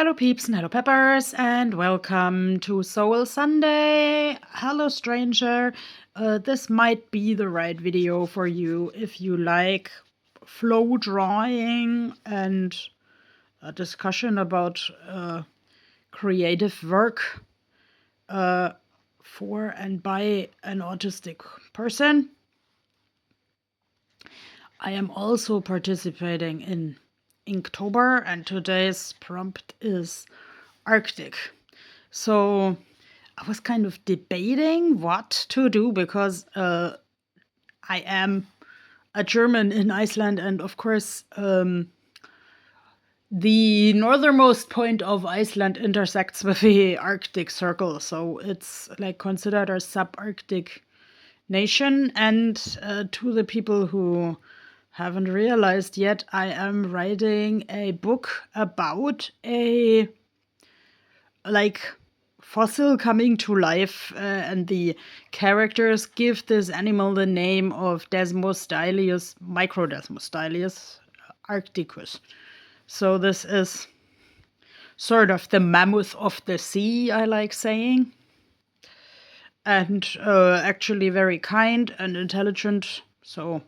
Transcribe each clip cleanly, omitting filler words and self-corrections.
Hello peeps and hello peppers and welcome to Soul Sunday. Hello stranger. This might be the right video for you if you like flow drawing and a discussion about creative work for and by an autistic person. I am also participating in Inktober and today's prompt is Arctic. So I was kind of debating what to do because I am a German in Iceland, and of course the northernmost point of Iceland intersects with the Arctic Circle, so it's like considered a subarctic nation. And to the people who haven't realized yet, I am writing a book about a fossil coming to life, and the characters give this animal the name of Desmostylius, Microdesmostylius arcticus. So this is sort of the mammoth of the sea, I like saying, and actually very kind and intelligent. So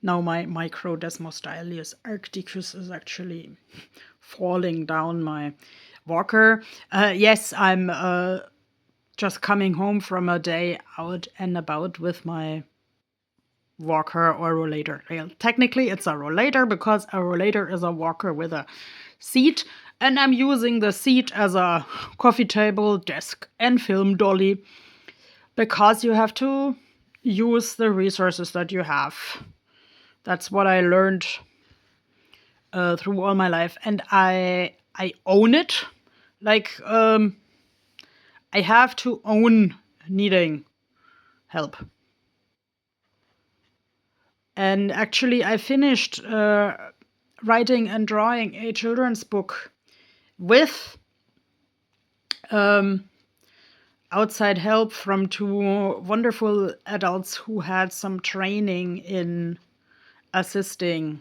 now my Microdesmostylius arcticus is actually falling down my walker. Yes, I'm just coming home from a day out and about with my walker or rollator. Well, technically it's a rollator because a rollator is a walker with a seat, and I'm using the seat as a coffee table, desk, and film dolly because you have to use the resources that you have. That's what I learned through all my life, and I own it. I have to own needing help. And actually, I finished writing and drawing a children's book with outside help from two wonderful adults who had some training in assisting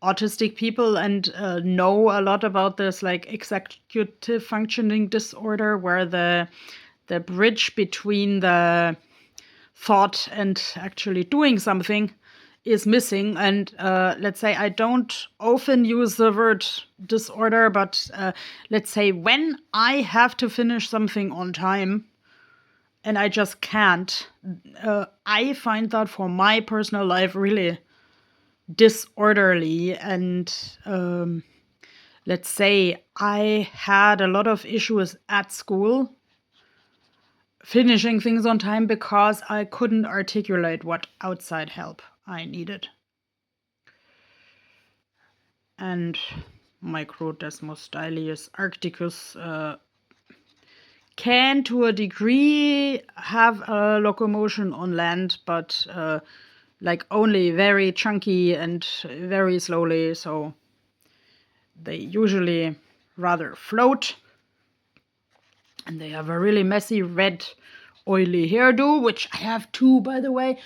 autistic people and know a lot about this executive functioning disorder, where the bridge between the thought and actually doing something is missing. And let's say I don't often use the word disorder, but let's say when I have to finish something on time and I just can't, I find that for my personal life really disorderly. And let's say I had a lot of issues at school finishing things on time because I couldn't articulate what outside help I needed. And Microdesmostylius arcticus can, to a degree, have a locomotion on land, but only very chunky and very slowly, so they usually rather float. And they have a really messy red oily hairdo, which I have too, by the way.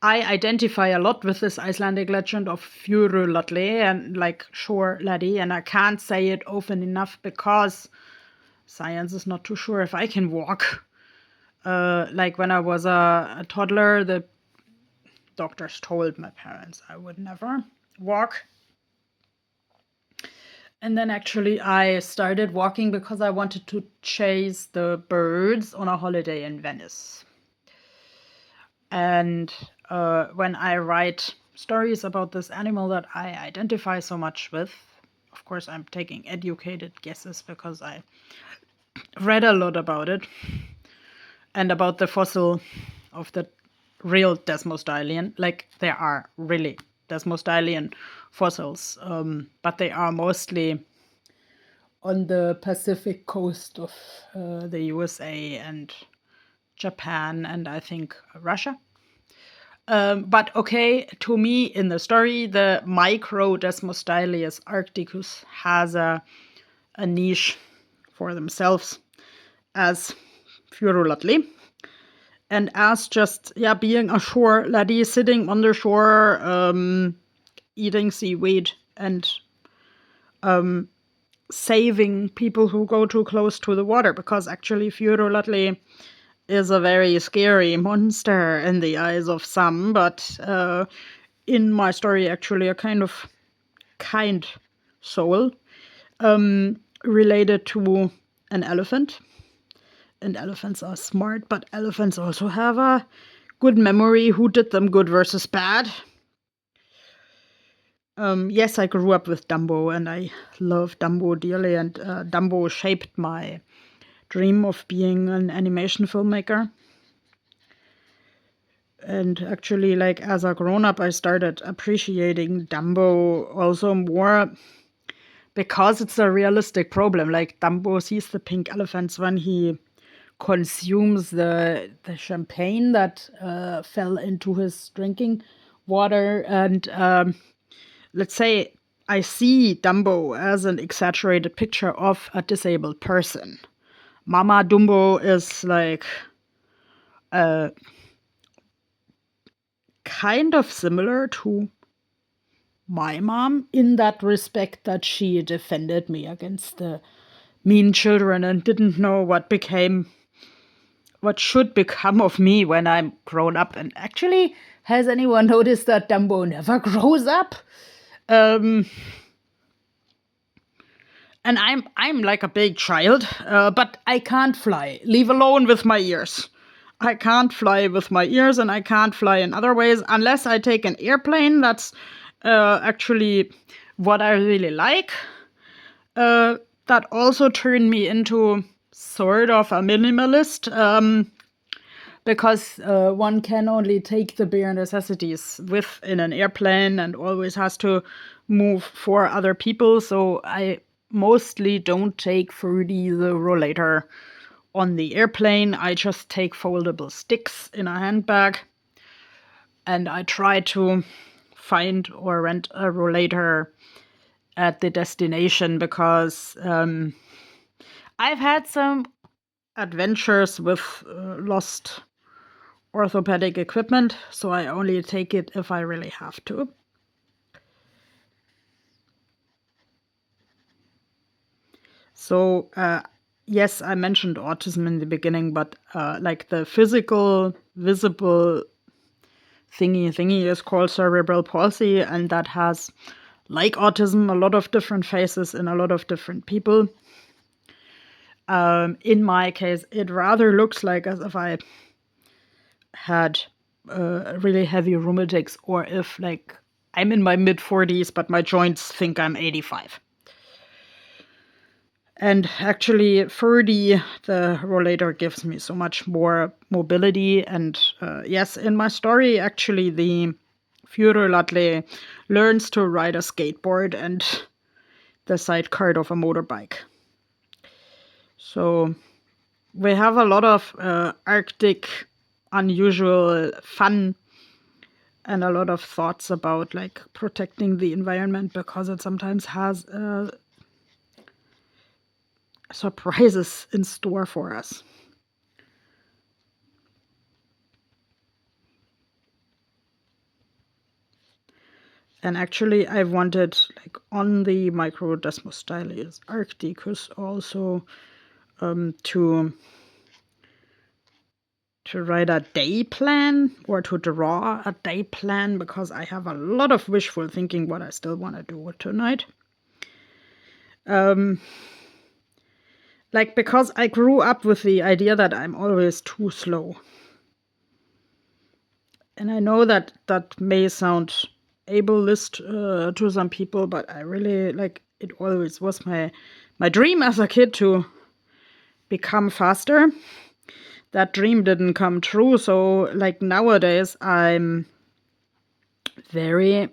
I identify a lot with this Icelandic legend of Furulalle and shore laddie, and I can't say it often enough because science is not too sure if I can walk. When I was a toddler, the doctors told my parents I would never walk. And then actually I started walking because I wanted to chase the birds on a holiday in Venice. And when I write stories about this animal that I identify so much with, of course I'm taking educated guesses because I read a lot about it and about the fossil of the real Desmostylian. There are really Desmostylian fossils, but they are mostly on the Pacific coast of the USA and Japan and I think Russia. But okay, to me in the story, the Microdesmostylius arcticus has a niche for themselves. as Furulotli. And as just, being a shore laddie sitting on the shore, eating seaweed and saving people who go too close to the water, because actually Furulotli is a very scary monster in the eyes of some, but in my story actually a kind of kind soul, related to an elephant. And elephants are smart, but elephants also have a good memory. Who did them good versus bad? Yes, I grew up with Dumbo, and I love Dumbo dearly, and Dumbo shaped my dream of being an animation filmmaker. And actually, like, as a grown-up, I started appreciating Dumbo also more because it's a realistic problem. Like, Dumbo sees the pink elephants when he consumes the champagne that fell into his drinking water. And let's say I see Dumbo as an exaggerated picture of a disabled person. Mama Dumbo is like kind of similar to my mom in that respect, that she defended me against the mean children and didn't know what should become of me when I'm grown up. And actually, has anyone noticed that Dumbo never grows up? And I'm like a big child, but I can't fly, leave alone with my ears. I can't fly with my ears, and I can't fly in other ways unless I take an airplane. That's actually what I really like. That also turned me into sort of a minimalist, because one can only take the bare necessities with in an airplane and always has to move for other people. So I mostly don't take Fruity the rollator on the airplane. I just take foldable sticks in a handbag, and I try to find or rent a rollator at the destination, because I've had some adventures with lost orthopedic equipment, so I only take it if I really have to. So, yes, I mentioned autism in the beginning, but like the physical, visible thingy is called cerebral palsy, and that has, like autism, a lot of different faces in a lot of different people. In my case, it rather looks like as if I had really heavy rheumatics, or if like I'm in my mid-40s, but my joints think I'm 85. And actually, Ferdy, the rollator, gives me so much more mobility. And yes, in my story, actually, the Furulatle learns to ride a skateboard and the sidecar of a motorbike. So we have a lot of Arctic, unusual fun and a lot of thoughts about like protecting the environment, because it sometimes has surprises in store for us. And actually, I wanted, like, on the micro Desmostylian Arcticus also to write a day plan, or to draw a day plan, because I have a lot of wishful thinking what I still want to do tonight. Like, because I grew up with the idea that I'm always too slow. And I know that that may sound ableist to some people, but I really, like, it always was my dream as a kid to become faster. That dream didn't come true, so like nowadays I'm very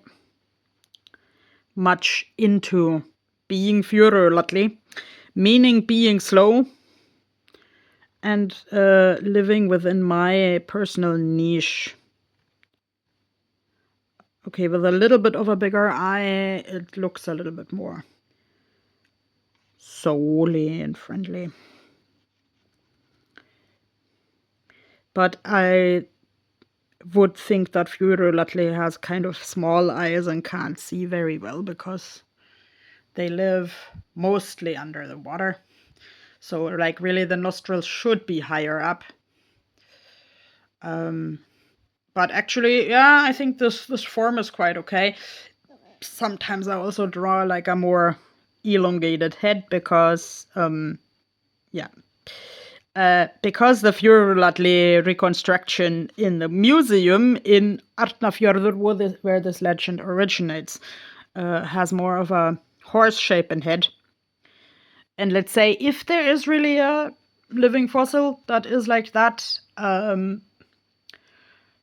much into being furiously, meaning being slow and living within my personal niche. Okay, with a little bit of a bigger eye, it looks a little bit more souly and friendly. But I would think that Furulatle has kind of small eyes and can't see very well because they live mostly under the water. So, like, really, the nostrils should be higher up. But actually, yeah, I think this form is quite okay. Sometimes I also draw like a more elongated head because, because the Furulatle reconstruction in the museum in Arnarfjörður, where this legend originates, has more of a horse-shaped head. And let's say if there is really a living fossil that is like that,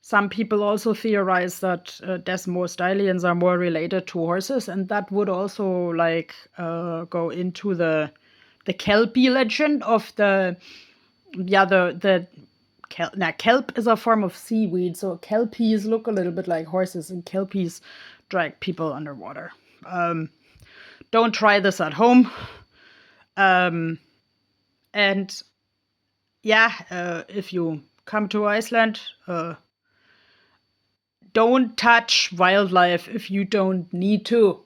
some people also theorize that Desmostylians are more related to horses, and that would also like go into the Kelpie legend of the kelp is a form of seaweed, so kelpies look a little bit like horses, and kelpies drag people underwater. Don't try this at home. And yeah, if you come to Iceland, don't touch wildlife if you don't need to.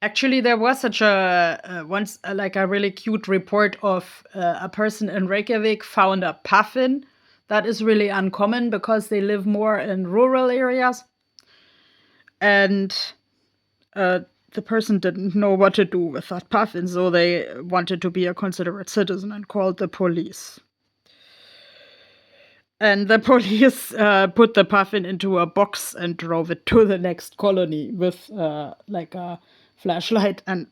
Actually, there was such a once like a really cute report of a person in Reykjavik found a puffin. That is really uncommon because they live more in rural areas. And the person didn't know what to do with that puffin, so they wanted to be a considerate citizen and called the police. And the police put the puffin into a box and drove it to the next colony with like a flashlight. And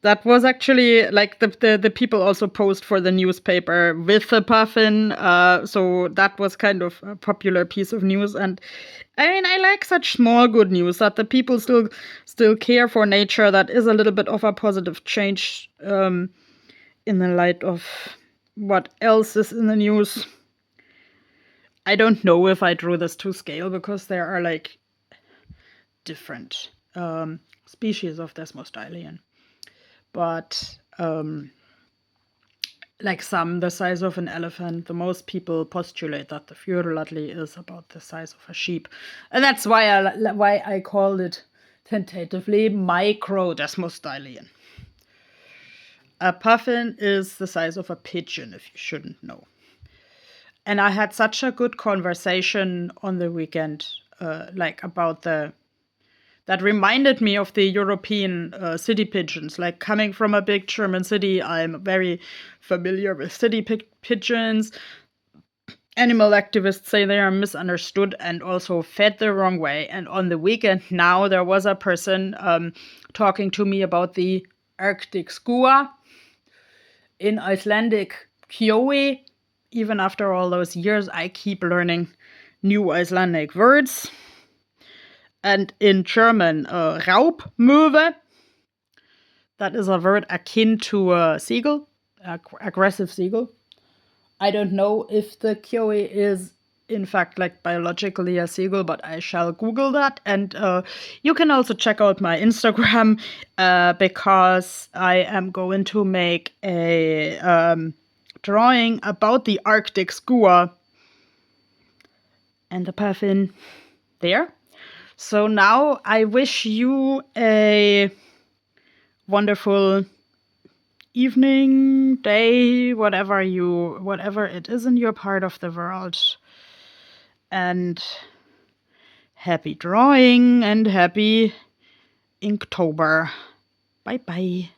that was actually like the people also posed for the newspaper with the puffin. So that was kind of a popular piece of news. And I mean, I like such small good news that the people still care for nature. That is a little bit of a positive change in the light of what else is in the news. I don't know if I drew this to scale because there are like different species of Desmostylian. But like some the size of an elephant, the most people postulate that the Furulatle is about the size of a sheep. And that's why I called it tentatively micro Desmostylian. A puffin is the size of a pigeon, if you shouldn't know. And I had such a good conversation on the weekend, like about that reminded me of the European city pigeons. Like coming from a big German city, I'm very familiar with city pigeons. Animal activists say they are misunderstood and also fed the wrong way. And on the weekend now, there was a person talking to me about the Arctic skua in Icelandic kioe. Even after all those years, I keep learning new Icelandic words. And in German, Raubmöwe, that is a word akin to a seagull, aggressive seagull. I don't know if the kioe is, in fact, like biologically a seagull, but I shall Google that. And you can also check out my Instagram because I am going to make a drawing about the Arctic skua and the puffin there. So now I wish you a wonderful evening, day, whatever it is in your part of the world. And happy drawing and happy Inktober. Bye bye.